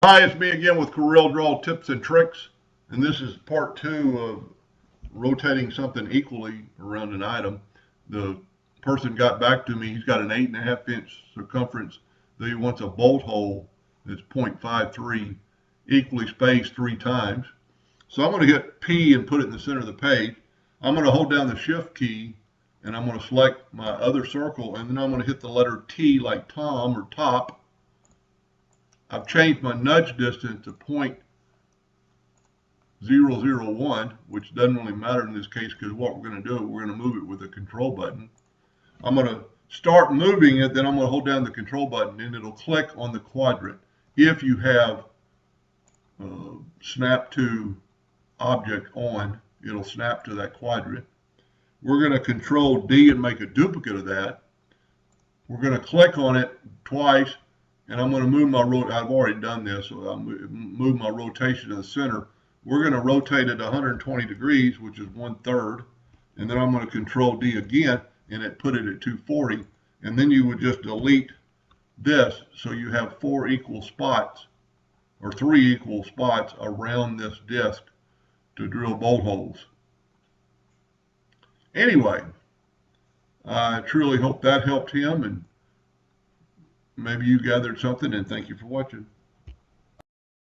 Hi, it's me again with Corel Draw Tips and Tricks, and this is part two of rotating something equally around an item. The person got back to me, he's got an 8.5 inch circumference that he wants a bolt hole that's 0.53 equally spaced 3 times. So I'm going to hit P and put it in the center of the page. I'm going to hold down the Shift key and I'm going to select my other circle, and then I'm going to hit the letter T like Tom or top. I've changed my nudge distance to 0.001, which doesn't really matter in this case because what we're going to do, we're going to move it with a control button. I'm going to start moving it, then I'm going to hold down the control button and it'll click on the quadrant. If you have snap to object on, it'll snap to that quadrant. We're going to control D and make a duplicate of that. We're going to click on it twice, and I'm going to move my I've already done this, so I'll move my rotation to the center. We're going to rotate it 120 degrees, which is 1/3, and then I'm going to control D again, and it put it at 240, and then you would just delete this, so you have 4 equal spots, or 3 equal spots around this disc to drill bolt holes. Anyway, I truly hope that helped him, and maybe you gathered something, and thank you for watching.